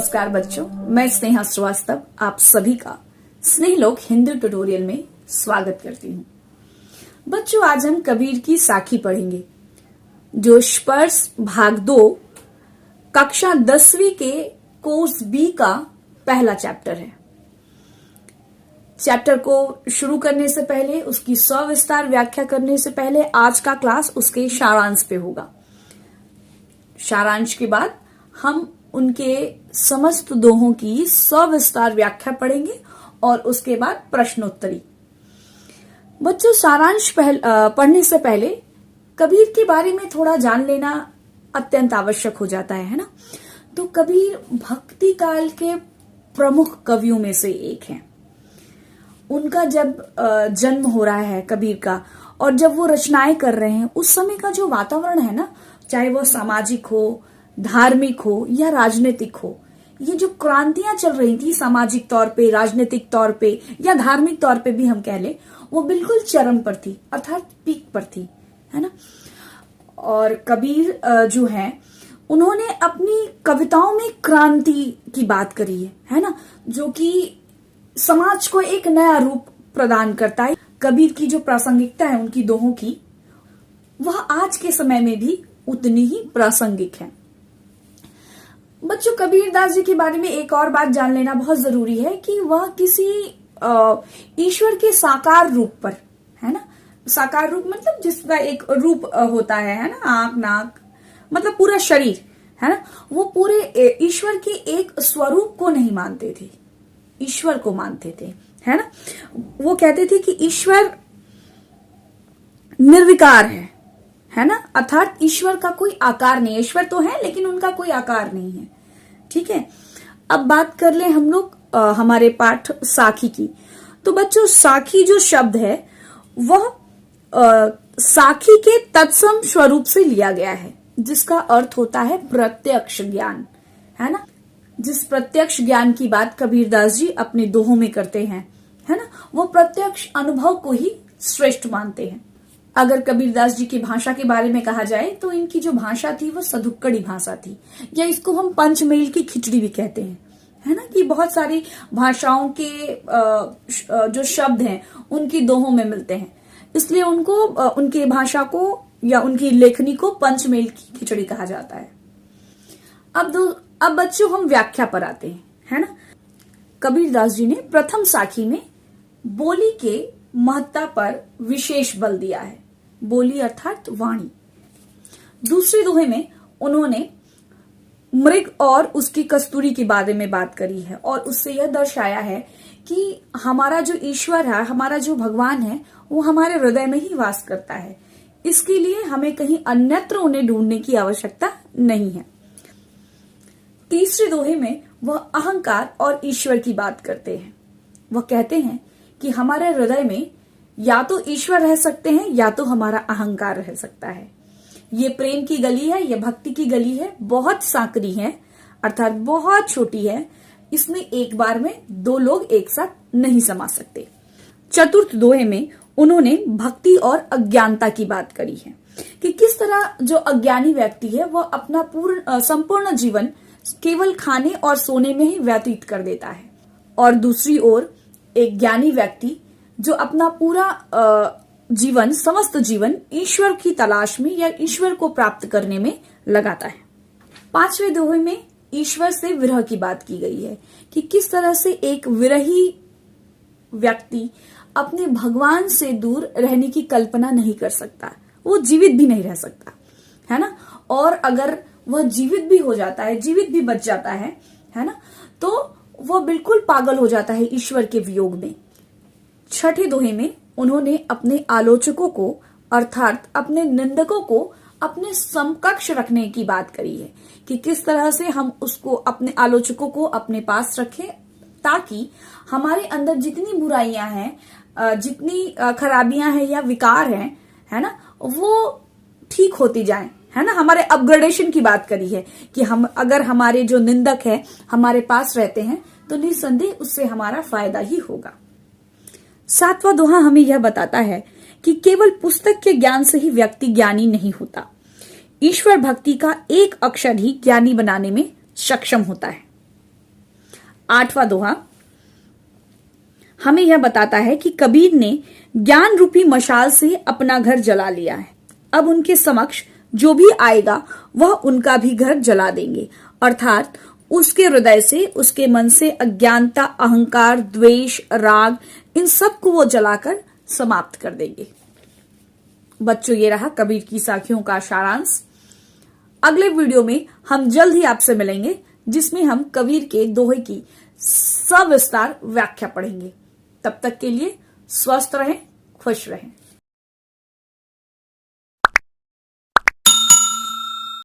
नमस्कार बच्चों, मैं स्नेहा श्रीवास्तव आप सभी का स्नेहलोक हिंदी ट्यूटोरियल में स्वागत करती हूँ। बच्चों, आज हम कबीर की साखी पढ़ेंगे जो स्पर्श भाग 2 कक्षा 10वीं के कोर्स बी का पहला चैप्टर है। चैप्टर को शुरू करने से पहले, उसकी सविस्तार व्याख्या करने से पहले आज का क्लास उसके सारांश पे होगा। सारांश के बाद हम उनके समस्त दोहों की सविस्तार व्याख्या पढ़ेंगे और उसके बाद प्रश्नोत्तरी। बच्चों, सारांश पढ़ने से पहले कबीर के बारे में थोड़ा जान लेना अत्यंत आवश्यक हो जाता है ना। तो कबीर भक्ति काल के प्रमुख कवियों में से एक हैं। उनका जब जन्म हो रहा है कबीर का, और जब वो रचनाएं कर रहे हैं, उस समय का जो वातावरण है ना, चाहे वो सामाजिक हो, धार्मिक हो या राजनीतिक हो, ये जो क्रांतियां चल रही थी सामाजिक तौर पे, राजनीतिक तौर पे या धार्मिक तौर पे भी हम कह ले, वो बिल्कुल चरम पर थी, अर्थात पीक पर थी, है ना। और कबीर जो है, उन्होंने अपनी कविताओं में क्रांति की बात करी है ना, जो कि समाज को एक नया रूप प्रदान करता है। कबीर की जो प्रासंगिकता है उनकी दोहों की, वह आज के समय में भी उतनी ही प्रासंगिक है। बच्चों, कबीरदास जी के बारे में एक और बात जान लेना बहुत जरूरी है कि वह किसी ईश्वर के साकार रूप पर, है ना। साकार रूप मतलब जिसका एक रूप होता है ना, आंख, नाक, मतलब पूरा शरीर, है ना। वो पूरे ईश्वर के एक स्वरूप को नहीं मानते थे, ईश्वर को मानते थे, है ना। वो कहते थे कि ईश्वर निर्विकार है ना, अर्थात ईश्वर का कोई आकार नहीं है। ईश्वर तो है लेकिन उनका कोई आकार नहीं है। ठीक है, अब बात कर ले हम लोग हमारे पाठ साखी की। तो बच्चों, साखी जो शब्द है वह साखी के तत्सम स्वरूप से लिया गया है, जिसका अर्थ होता है प्रत्यक्ष ज्ञान, है ना। जिस प्रत्यक्ष ज्ञान की बात कबीरदास जी अपने दोहों में करते हैं, है ना, वो प्रत्यक्ष अनुभव को ही श्रेष्ठ मानते हैं। अगर कबीरदास जी की भाषा के बारे में कहा जाए तो इनकी जो भाषा थी वो सधुक्कड़ी भाषा थी, या इसको हम पंचमेल की खिचड़ी भी कहते हैं, है ना, कि बहुत सारी भाषाओं के जो शब्द हैं उनकी दोहों में मिलते हैं, इसलिए उनको उनकी भाषा को या उनकी लेखनी को पंचमेल की खिचड़ी कहा जाता है। अब बच्चों, हम व्याख्या पर आते हैं, है ना। कबीरदास जी ने प्रथम साखी में बोली के महत्ता पर विशेष बल दिया है, बोली अर्थात वाणी। दूसरे दोहे में उन्होंने मृग और उसकी कस्तूरी के बारे में बात करी है, और उससे यह दर्शाया है कि हमारा जो ईश्वर है, हमारा जो भगवान है, वो हमारे हृदय में ही वास करता है। इसके लिए हमें कहीं अन्यत्र उन्हें ढूंढने की आवश्यकता नहीं है। तीसरे दोहे में वह अहंकार और ईश्वर की बात करते हैं। वह कहते हैं कि हमारे हृदय में या तो ईश्वर रह सकते हैं या तो हमारा अहंकार रह सकता है। ये प्रेम की गली है, ये भक्ति की गली है, बहुत सांकरी है, अर्थात बहुत छोटी है। इसमें एक बार में दो लोग एक साथ नहीं समा सकते। चतुर्थ दोहे में उन्होंने भक्ति और अज्ञानता की बात करी है कि किस तरह जो अज्ञानी व्यक्ति है वह अपना संपूर्ण जीवन केवल खाने और सोने में ही व्यतीत कर देता है, और दूसरी ओर एक ज्ञानी व्यक्ति जो अपना पूरा जीवन, समस्त जीवन ईश्वर की तलाश में या ईश्वर को प्राप्त करने में लगाता है। पांचवें दोहे में ईश्वर से विरह की बात की गई है कि किस तरह से एक विरही व्यक्ति अपने भगवान से दूर रहने की कल्पना नहीं कर सकता, वो जीवित भी नहीं रह सकता, है ना। और अगर वह जीवित भी हो जाता है, जीवित भी बच जाता है ना, तो वह बिल्कुल पागल हो जाता है ईश्वर के वियोग में। छठे दोहे में उन्होंने अपने आलोचकों को, अर्थात अपने निंदकों को अपने समकक्ष रखने की बात करी है कि किस तरह से हम उसको, अपने आलोचकों को अपने पास रखें, ताकि हमारे अंदर जितनी बुराइयां हैं, जितनी खराबियां हैं या विकार हैं, है ना, वो ठीक होती जाएं, है ना। हमारे अपग्रेडेशन की बात करी है कि हम, अगर हमारे जो निंदक है हमारे पास रहते हैं तो निसंदेह उससे हमारा फायदा ही होगा। सातवां दोहा हमें यह बताता है कि केवल पुस्तक के ज्ञान से ही व्यक्ति ज्ञानी नहीं होता, ईश्वर भक्ति का एक अक्षर ही ज्ञानी बनाने में सक्षम होता है। 8वां दोहा हमें यह बताता है कि कबीर ने ज्ञान रूपी मशाल से अपना घर जला लिया है। अब उनके समक्ष जो भी आएगा वह उनका भी घर जला देंगे, अर्थात उसके हृदय से, उसके मन से अज्ञानता, अहंकार, द्वेष, राग, इन सब को वो जलाकर समाप्त कर देंगे। बच्चों, ये रहा कबीर की साखियों का सारांश। अगले वीडियो में हम जल्द ही आपसे मिलेंगे, जिसमें हम कबीर के दोहे की सविस्तार व्याख्या पढ़ेंगे। तब तक के लिए स्वस्थ रहें, खुश रहें।